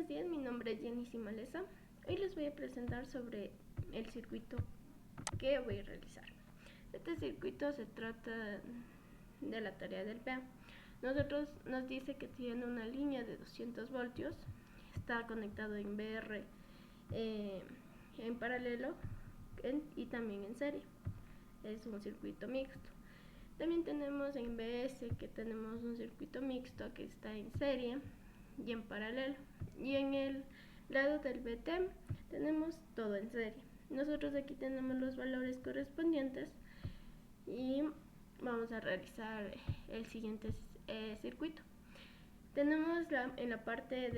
Buenos días, mi nombre es Jenny Simalesa. Hoy les voy a presentar sobre el circuito que voy a realizar. Este circuito se trata de la tarea del PEA. Nos dice que tiene una línea de 200 voltios, está conectado en VR en paralelo y también en serie. Es un circuito mixto. También tenemos en BS que tenemos un circuito mixto que está en serie y en paralelo, y en el lado del BT tenemos todo en serie. Nosotros aquí tenemos los valores correspondientes y vamos a realizar el siguiente circuito. Tenemos en la parte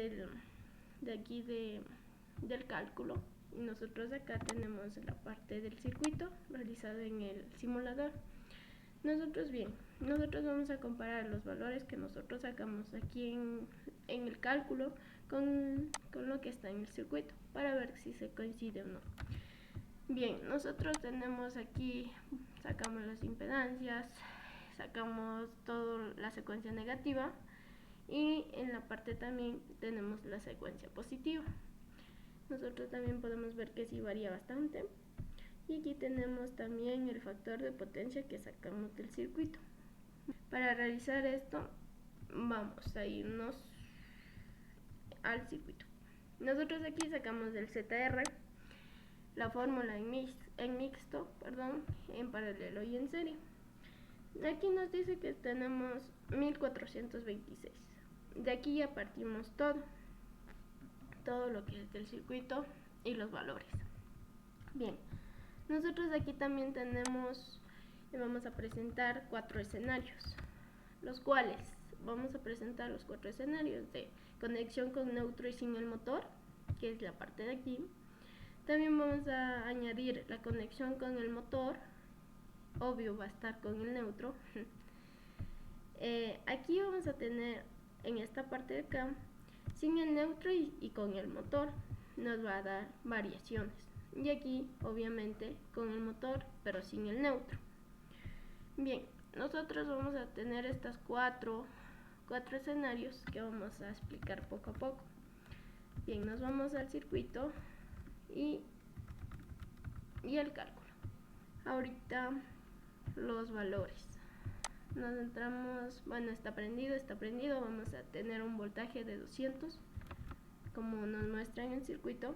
de aquí del cálculo, y nosotros acá tenemos la parte del circuito realizado en el simulador. Nosotros vamos a comparar los valores que nosotros sacamos aquí en el cálculo con lo que está en el circuito para ver si se coincide o no. Bien, nosotros tenemos aquí, sacamos las impedancias, sacamos toda la secuencia negativa y en la parte también tenemos la secuencia positiva. Nosotros también podemos ver que sí varía bastante. Y aquí tenemos también el factor de potencia que sacamos del circuito. Para realizar esto vamos a irnos al circuito. Nosotros aquí sacamos del ZR la fórmula en mixto, en paralelo y en serie. Aquí nos dice que tenemos 1426. De aquí ya partimos todo lo que es del circuito y los valores. Bien, nosotros aquí también vamos a presentar 4 escenarios, los cuales vamos a presentar los 4 escenarios de conexión con neutro y sin el motor, que es la parte de aquí. También vamos a añadir la conexión con el motor, obvio va a estar con el neutro. Aquí vamos a tener en esta parte de acá sin el neutro y con el motor, nos va a dar variaciones. Y aquí obviamente con el motor pero sin el neutro. Bien, nosotros vamos a tener estas cuatro escenarios que vamos a explicar poco a poco. Bien, nos vamos al circuito y el cálculo. Ahorita los valores. Nos entramos, bueno, está prendido, vamos a tener un voltaje de 200 como nos muestra en el circuito.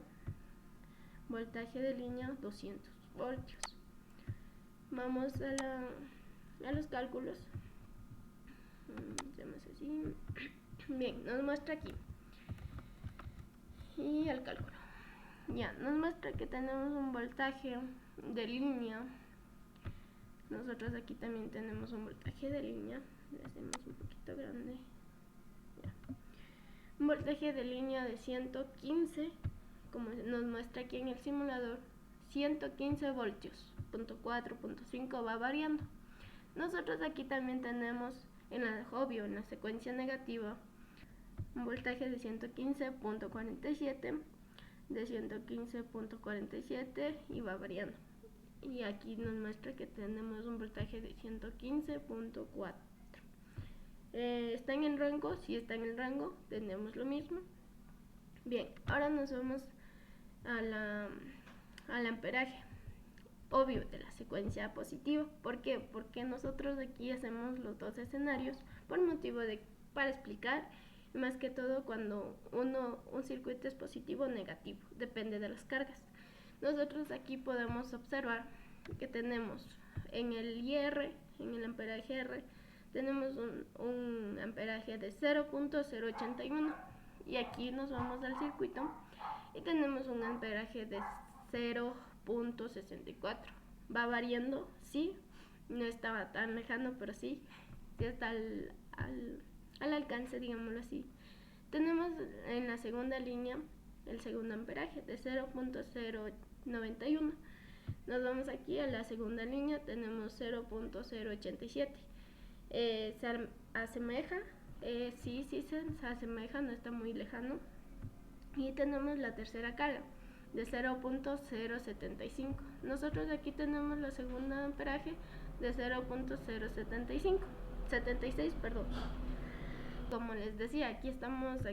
Voltaje de línea 200 voltios. Vamos a los cálculos. Así. Bien, nos muestra aquí. Y el cálculo. Ya, nos muestra que tenemos un voltaje de línea. Nosotros aquí también tenemos un voltaje de línea. Le hacemos un poquito grande. Ya. Un voltaje de línea de 115, como nos muestra aquí en el simulador, 115 voltios, punto 4, punto 5 va variando. Nosotros aquí también tenemos en la secuencia negativa un voltaje de 115.47, de 115.47 y va variando. Y aquí nos muestra que tenemos un voltaje de 115.4. ¿Está en el rango? Si está en el rango, tenemos lo mismo. Bien, ahora nos vamos al amperaje, obvio, de la secuencia positiva. ¿Por qué? Porque nosotros aquí hacemos los dos escenarios por motivo para explicar, más que todo cuando un circuito es positivo o negativo, depende de las cargas. Nosotros aquí podemos observar que tenemos en el IR, en el amperaje R, tenemos un amperaje de 0.081 y aquí nos vamos al circuito y tenemos un amperaje de 0.64. Va variando, sí, no estaba tan lejano, pero sí está al alcance, digámoslo así. Tenemos en la segunda línea el segundo amperaje de 0.091. Nos vamos aquí a la segunda línea, tenemos 0.087. Se asemeja, sí se asemeja, no está muy lejano. Y tenemos la tercera carga de 0.075. Nosotros aquí tenemos la segunda amperaje de 0.076, perdón. Como les decía, aquí estamos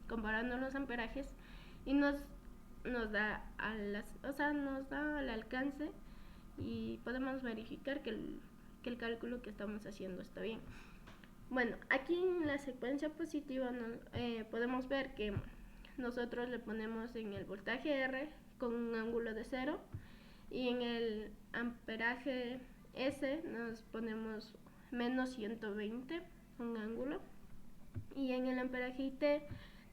comparando los amperajes y nos da nos da al alcance y podemos verificar que el cálculo que estamos haciendo está bien. Bueno, aquí en la secuencia positiva podemos ver que nosotros le ponemos en el voltaje R con un ángulo de 0 y en el amperaje S nos ponemos menos 120, un ángulo, y en el amperaje IT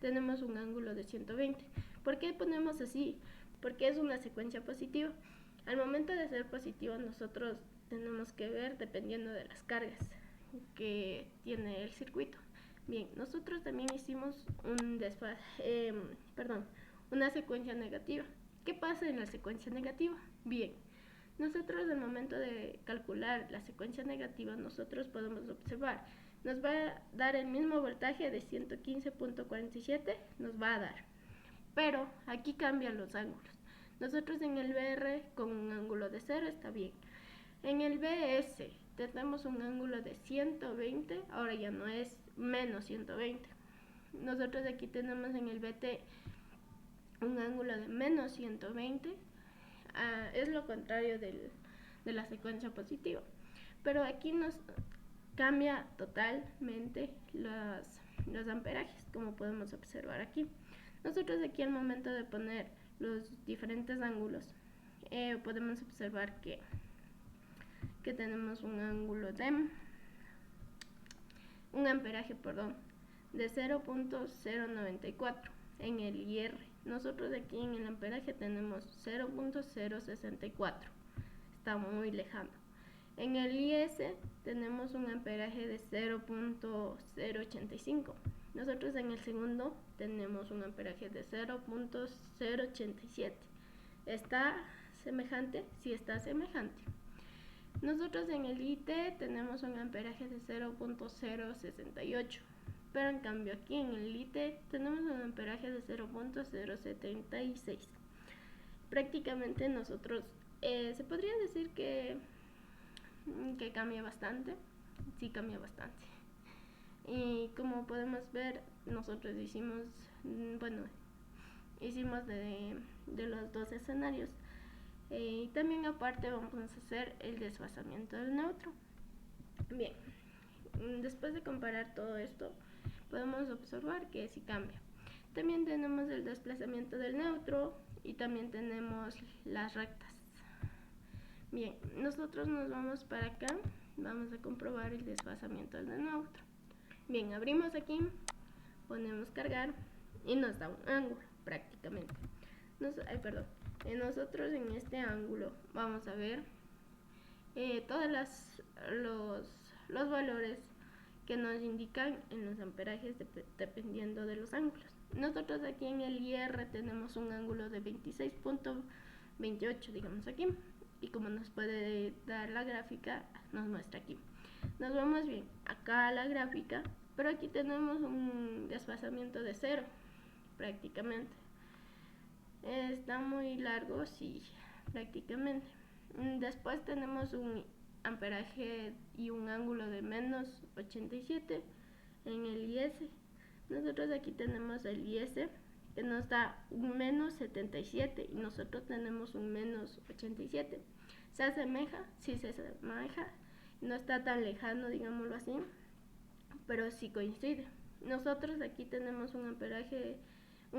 tenemos un ángulo de 120. ¿Por qué ponemos así? Porque es una secuencia positiva. Al momento de ser positiva nosotros tenemos que ver dependiendo de las cargas que tiene el circuito. Bien, nosotros también hicimos una secuencia negativa. ¿Qué pasa en la secuencia negativa? Bien, nosotros al momento de calcular la secuencia negativa, nosotros podemos observar, nos va a dar el mismo voltaje de 115.47, nos va a dar, pero aquí cambian los ángulos. Nosotros en el BR con un ángulo de 0 está bien. En el BS tenemos un ángulo de 120, ahora ya no es menos 120. Nosotros aquí tenemos en el BT un ángulo de menos 120, es lo contrario de la secuencia positiva. Pero aquí nos cambia totalmente los amperajes, como podemos observar aquí. Nosotros aquí al momento de poner los diferentes ángulos, podemos observar que tenemos un ángulo de un amperaje, de 0.094 en el IR. Nosotros aquí en el amperaje tenemos 0.064, está muy lejano. En el IS tenemos un amperaje de 0.085. Nosotros en el segundo tenemos un amperaje de 0.087. ¿Está semejante? Sí, está semejante. Nosotros en el IT tenemos un amperaje de 0.068, pero en cambio aquí en el IT tenemos un amperaje de 0.076. Prácticamente nosotros se podría decir que cambia bastante, sí cambia bastante. Y como podemos ver, nosotros hicimos de los dos escenarios. Y también aparte vamos a hacer el desfasamiento del neutro. Bien, después de comparar todo esto, podemos observar que sí cambia. También tenemos el desplazamiento del neutro y también tenemos las rectas. Bien, nosotros nos vamos para acá, vamos a comprobar el desfasamiento del neutro. Bien, abrimos aquí, ponemos cargar y nos da un ángulo prácticamente. Nosotros en este ángulo vamos a ver todos los valores que nos indican en los amperajes dependiendo de los ángulos. Nosotros aquí en el IR tenemos un ángulo de 26.28, digamos aquí, y como nos puede dar la gráfica, nos muestra aquí. Nos vamos bien acá a la gráfica, pero aquí tenemos un desfasamiento de 0 prácticamente. Está muy largo, sí, prácticamente. Después tenemos un amperaje y un ángulo de menos 87 en el IS. Nosotros aquí tenemos el IS que nos da un menos 77 y nosotros tenemos un menos 87. ¿Se asemeja? Sí, se asemeja. No está tan lejano, digámoslo así, pero sí coincide. Nosotros aquí tenemos un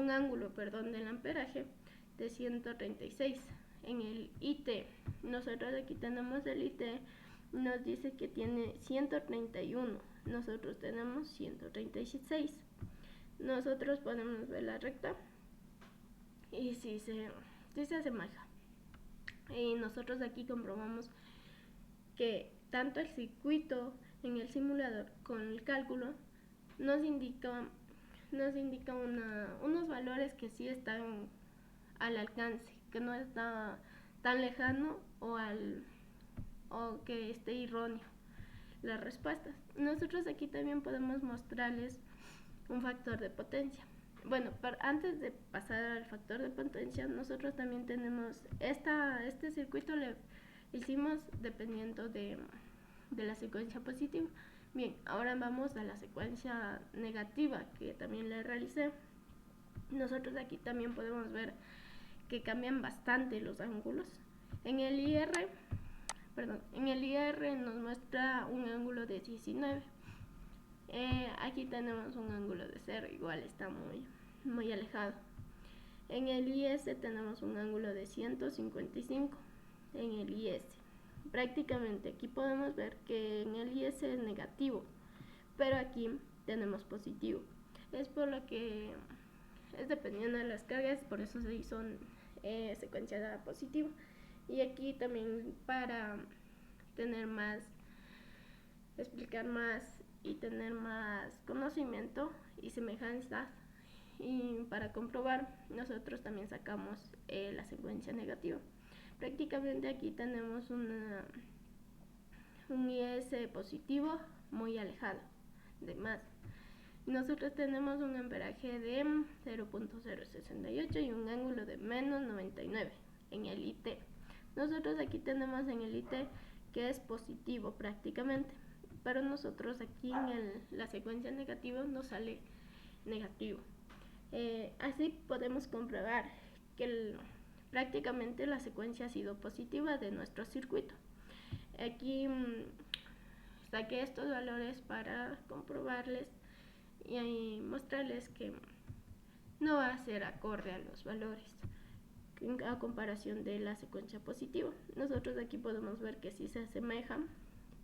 ángulo del amperaje de 136 en el IT. Nosotros aquí tenemos el IT, nos dice que tiene 131, nosotros tenemos 136. Nosotros podemos ver la recta y sí se asemeja. Y nosotros aquí comprobamos que tanto el circuito en el simulador con el cálculo nos indica unos valores que sí están al alcance, que no está tan lejano o que esté erróneo las respuestas. Nosotros aquí también podemos mostrarles un factor de potencia. Bueno, pero antes de pasar al factor de potencia, nosotros también tenemos este circuito le hicimos dependiendo de la secuencia positiva. Bien, ahora vamos a la secuencia negativa que también le realicé. Nosotros aquí también podemos ver que cambian bastante los ángulos. En el IR nos muestra un ángulo de 19. Aquí tenemos un ángulo de 0, igual está muy alejado. En el IS tenemos un ángulo de 155. En el IS, prácticamente aquí podemos ver que en el IS es negativo, pero aquí tenemos positivo. Es por lo que es dependiendo de las cargas, por eso se hizo secuencia positiva. Y aquí también para explicar más y tener más conocimiento y semejanzas, y para comprobar nosotros también sacamos la secuencia negativa. Prácticamente aquí tenemos un IS positivo muy alejado de más. Nosotros tenemos un amperaje de 0.068 y un ángulo de menos 99 en el IT. Nosotros aquí tenemos en el IT que es positivo prácticamente, pero nosotros aquí en la secuencia negativa nos sale negativo. Así podemos comprobar que prácticamente la secuencia ha sido positiva de nuestro circuito. Aquí saqué estos valores para comprobarles y mostrarles que no va a ser acorde a los valores a comparación de la secuencia positiva. Nosotros aquí podemos ver que sí se asemejan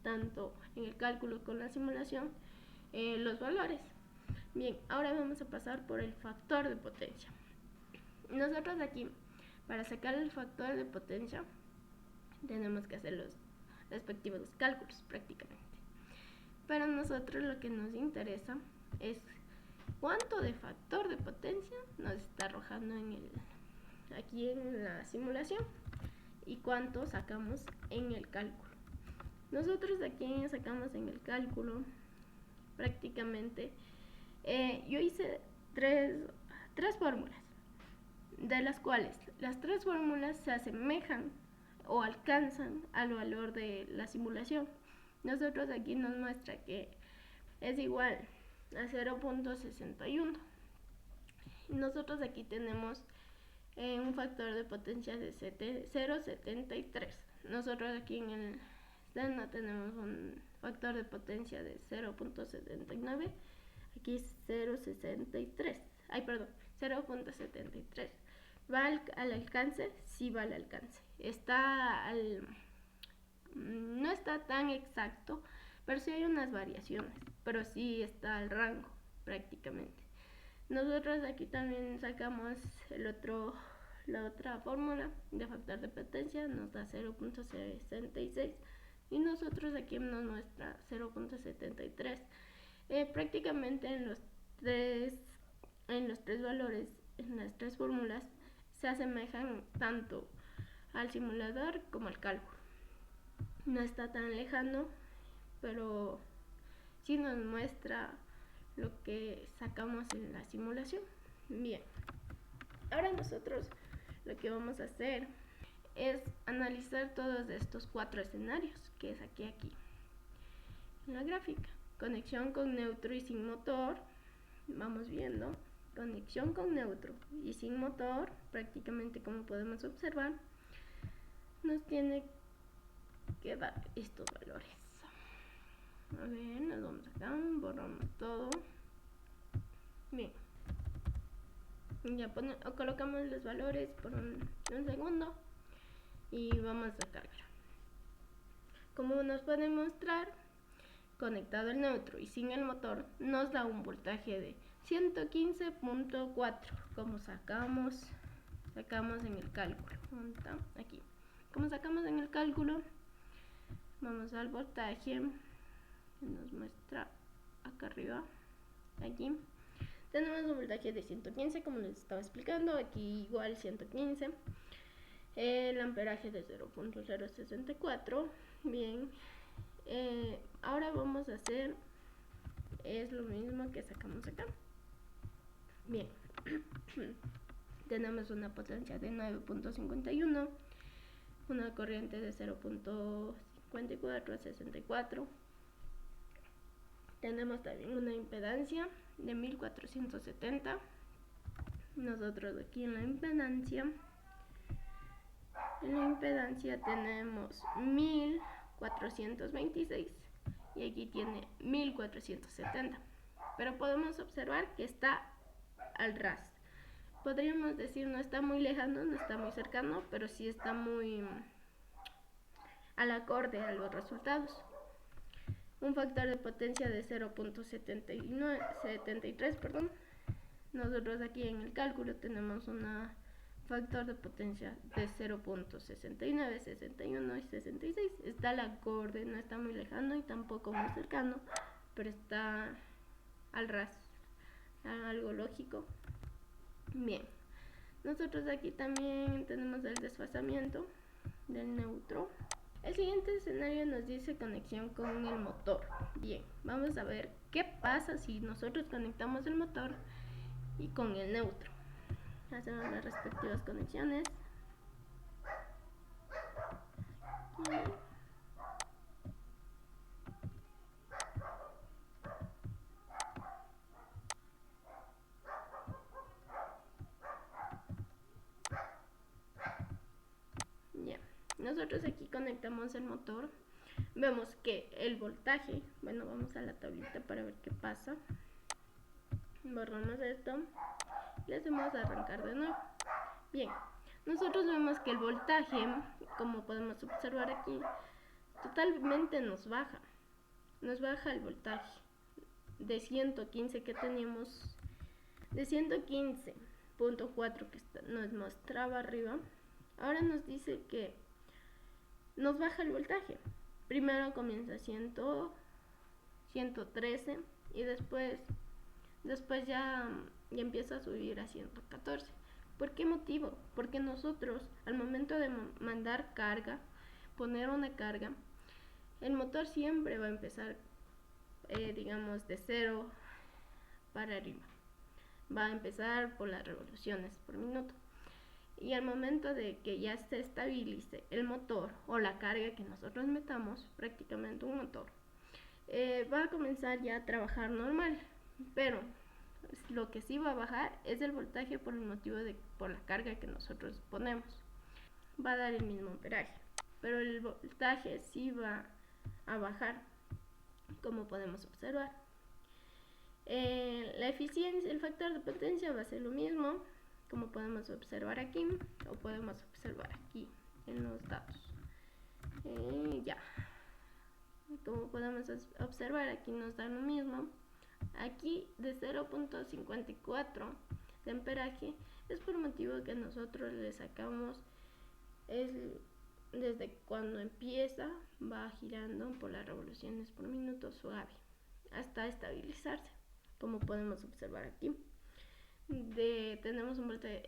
tanto en el cálculo con la simulación los valores. Bien, ahora vamos a pasar por el factor de potencia. Nosotros aquí, para sacar el factor de potencia, tenemos que hacer los respectivos cálculos prácticamente. Pero a nosotros lo que nos interesa es cuánto de factor de potencia nos está arrojando aquí en la simulación y cuánto sacamos en el cálculo. Nosotros aquí sacamos en el cálculo prácticamente, yo hice tres fórmulas, de las cuales las 3 fórmulas se asemejan o alcanzan al valor de la simulación. Nosotros aquí nos muestra que es igual a 0.61. Nosotros aquí tenemos un factor de potencia de 0.73. Nosotros aquí en el SENA tenemos un factor de potencia de 0.79. Aquí 0.63. 0.73. ¿Va al alcance? Sí va al alcance. No está tan exacto, pero sí hay unas variaciones, pero sí está al rango prácticamente. Nosotros aquí también sacamos la otra fórmula de factor de potencia, nos da 0.66 y nosotros aquí nos muestra 0.73. Prácticamente en los tres valores, en las 3 fórmulas, se asemejan tanto al simulador como al cálculo. No está tan lejano, pero sí nos muestra lo que sacamos en la simulación. Bien, ahora nosotros lo que vamos a hacer es analizar todos estos 4 escenarios que saqué aquí en la gráfica. Conexión con neutro y sin motor, vamos viendo. Conexión con neutro y sin motor, prácticamente como podemos observar, nos tiene que dar estos valores. A ver, nos vamos acá, borramos todo. Bien, ya colocamos los valores por un segundo y vamos a cargar. Como nos puede mostrar, conectado el neutro y sin el motor, nos da un voltaje de 115.4, como sacamos en el cálculo. Aquí, como sacamos en el cálculo, vamos al voltaje, nos muestra acá arriba. Aquí tenemos un voltaje de 115, como les estaba explicando. Aquí igual 115. El amperaje de 0.064. Bien, ahora vamos a hacer es lo mismo que sacamos acá. Bien, tenemos una potencia de 9.51, una corriente de 0.54 a 64. Tenemos también una impedancia de 1470. nosotros aquí en la impedancia tenemos 1426 y aquí tiene 1470, pero podemos observar que está al ras. Podríamos decir no está muy lejano, no está muy cercano, pero sí está muy al acorde a los resultados. Un factor de potencia de 0.73, perdón. Nosotros aquí en el cálculo tenemos un factor de potencia de 0.69, 61 y 66. Está al acorde, no está muy lejano y tampoco muy cercano, pero está al ras, algo lógico. Bien, nosotros aquí también tenemos el desfasamiento del neutro. El siguiente escenario nos dice conexión con el motor. Bien, vamos a ver qué pasa si nosotros conectamos el motor y con el neutro. Hacemos las respectivas conexiones. Ya, nosotros aquí conectamos el motor. Vemos que el voltaje, bueno, vamos a la tablita para ver qué pasa. Borramos esto, le hacemos arrancar de nuevo. Bien, nosotros vemos que el voltaje, como podemos observar aquí, totalmente nos baja el voltaje de 115 que teníamos, de 115.4 que nos mostraba arriba. Ahora nos dice que nos baja el voltaje. Primero comienza a 113 y después ya empieza a subir a 114. ¿Por qué motivo? Porque nosotros al momento de mandar carga, poner una carga, el motor siempre va a empezar digamos de 0 para arriba. Va a empezar por las revoluciones por minuto. Y al momento de que ya se estabilice el motor o la carga que nosotros metamos, prácticamente un motor, va a comenzar ya a trabajar normal. Pero lo que sí va a bajar es el voltaje por el motivo de por la carga que nosotros ponemos. Va a dar el mismo amperaje, pero el voltaje sí va a bajar, como podemos observar. La eficiencia, el factor de potencia va a ser lo mismo, como podemos observar aquí, o podemos observar aquí en los datos. Ya, como podemos observar, aquí nos da lo mismo. Aquí de 0.54 de amperaje es por motivo que nosotros le sacamos desde cuando empieza, va girando por las revoluciones por minuto suave hasta estabilizarse, como podemos observar aquí.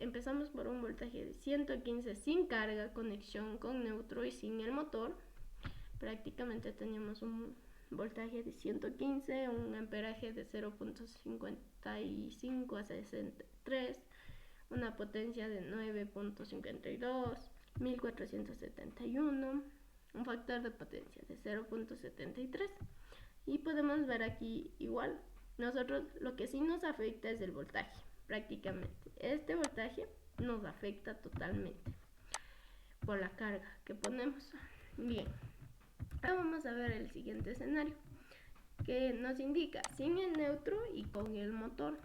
Empezamos por un voltaje de 115 sin carga, conexión con neutro y sin el motor. Prácticamente teníamos un voltaje de 115, un amperaje de 0.55 a 63, una potencia de 9.52, 1471, un factor de potencia de 0.73. Y podemos ver aquí igual, nosotros lo que sí nos afecta es el voltaje. Prácticamente este voltaje nos afecta totalmente por la carga que ponemos. Bien, ahora vamos a ver el siguiente escenario que nos indica sin el neutro y con el motor.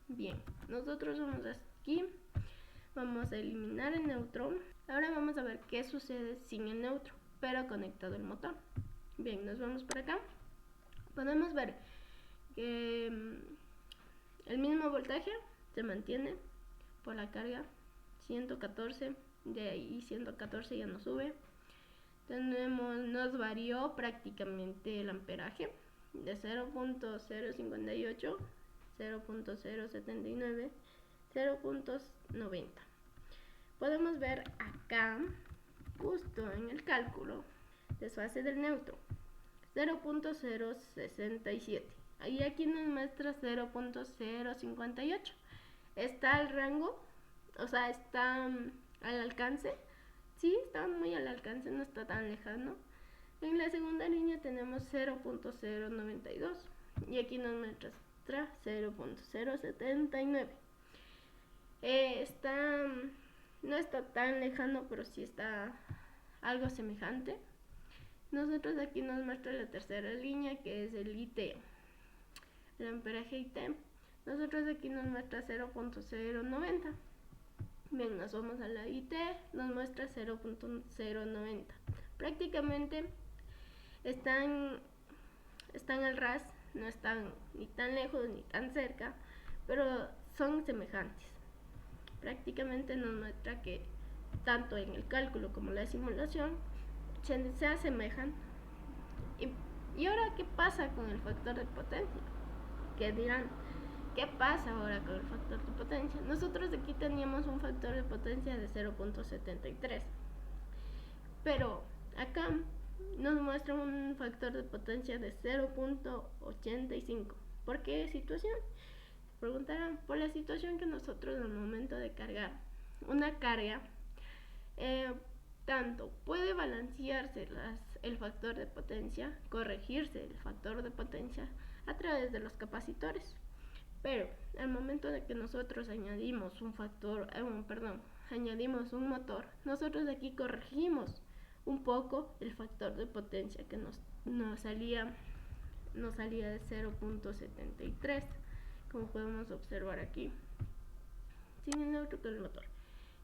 Bien, nosotros vamos aquí, vamos a eliminar el neutro. Ahora vamos a ver qué sucede sin el neutro pero conectado el motor. Bien, nos vamos por acá, podemos ver que el mismo voltaje se mantiene por la carga 114, de ahí 114 ya no sube. Nos varió prácticamente el amperaje de 0.058, 0.079, 0.90. Podemos ver acá, justo en el cálculo, desfase del neutro, 0.067. Y aquí nos muestra 0.058. Está al rango, o sea, está al alcance. Sí, está muy al alcance, no está tan lejano. En la segunda línea tenemos 0.092 y aquí nos muestra 0.079. No está tan lejano, pero sí está algo semejante. Nosotros aquí nos muestra la tercera línea, que es el IT, el amperaje IT. Nosotros aquí nos muestra 0.090. Bien, nos vamos a la IT, nos muestra 0.090. Prácticamente están al ras, no están ni tan lejos ni tan cerca, pero son semejantes. Prácticamente nos muestra que tanto en el cálculo como la simulación se asemejan. ¿Y ahora qué pasa con el factor de potencia? ¿Qué dirán? ¿Qué pasa ahora con el factor de potencia? Nosotros aquí teníamos un factor de potencia de 0.73, pero acá nos muestra un factor de potencia de 0.85. ¿Por qué situación? Preguntarán, por la situación que nosotros al momento de cargar una carga, tanto puede balancearse el factor de potencia, corregirse el factor de potencia a través de los capacitores. Pero al momento de que nosotros añadimos añadimos un motor, nosotros aquí corregimos un poco el factor de potencia que nos salía de 0.73, como podemos observar aquí, sin el neutro con el motor.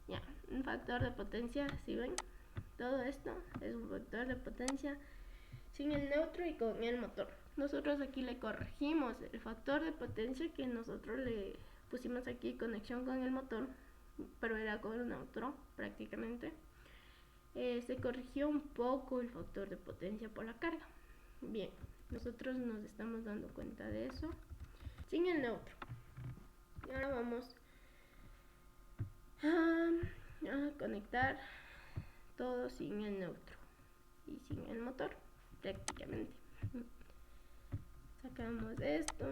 Ya, un factor de potencia, si ven, todo esto es un factor de potencia sin el neutro y con el motor. Nosotros aquí le corregimos el factor de potencia que nosotros le pusimos aquí conexión con el motor, pero era con el neutro prácticamente. Se corrigió un poco el factor de potencia por la carga. Bien, nosotros nos estamos dando cuenta de eso sin el neutro. Y ahora vamos a conectar todo sin el neutro y sin el motor prácticamente. Sacamos esto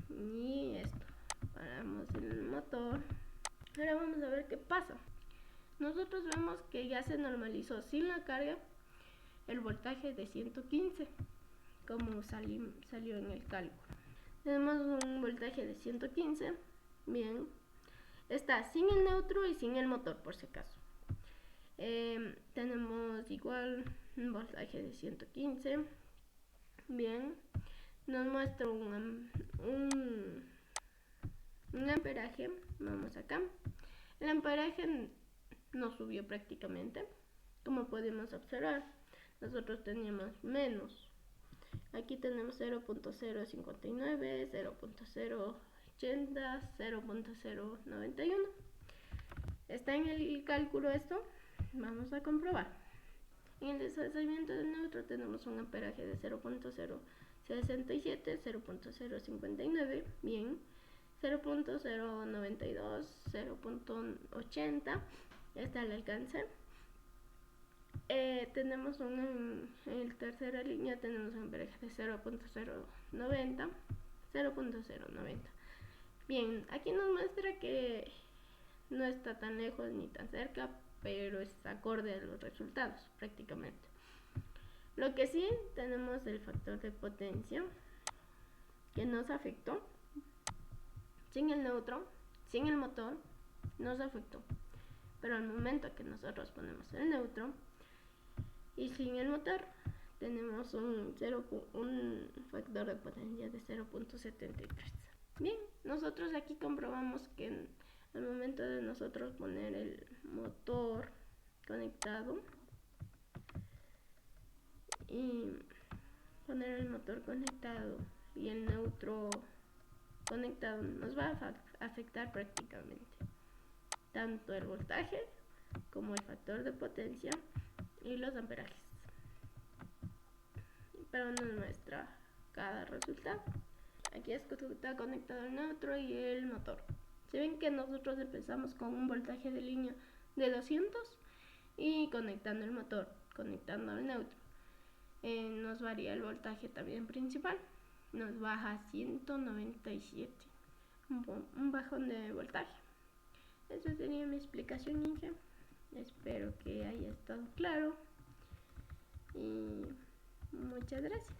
y esto, paramos el motor. Ahora vamos a ver qué pasa. Nosotros vemos que ya se normalizó sin la carga el voltaje de 115, como salió en el cálculo. Tenemos un voltaje de 115, bien, está sin el neutro y sin el motor por si acaso. Tenemos igual un voltaje de 115, bien, nos muestra un amperaje. Vamos acá, el amperaje no subió prácticamente, como podemos observar. Nosotros teníamos menos, aquí tenemos 0.059, 0.080, 0.091. Está en el cálculo esto, vamos a comprobar. En el desplazamiento del neutro tenemos un amperaje de 0.067, 0.059, bien, 0.092, 0.80, está al alcance. Tenemos en la tercera línea tenemos un amperaje de 0.090, 0.090. Bien, aquí nos muestra que no está tan lejos ni tan cerca, pero es acorde a los resultados prácticamente. Lo que sí tenemos el factor de potencia que nos afectó. Sin el neutro, sin el motor, nos afectó. Pero al momento que nosotros ponemos el neutro y sin el motor, tenemos un factor de potencia de 0.73. Bien, nosotros aquí comprobamos que al momento de nosotros poner el motor conectado y el neutro conectado, nos va a afectar prácticamente tanto el voltaje como el factor de potencia y los amperajes, pero nos muestra cada resultado. Aquí está conectado el neutro y el motor. Si ven que nosotros empezamos con un voltaje de línea de 200 y conectando el motor, conectando el neutro, nos varía el voltaje también principal, nos baja a 197, un bajón de voltaje. Esa sería mi explicación, Inge. Espero que haya estado claro y muchas gracias.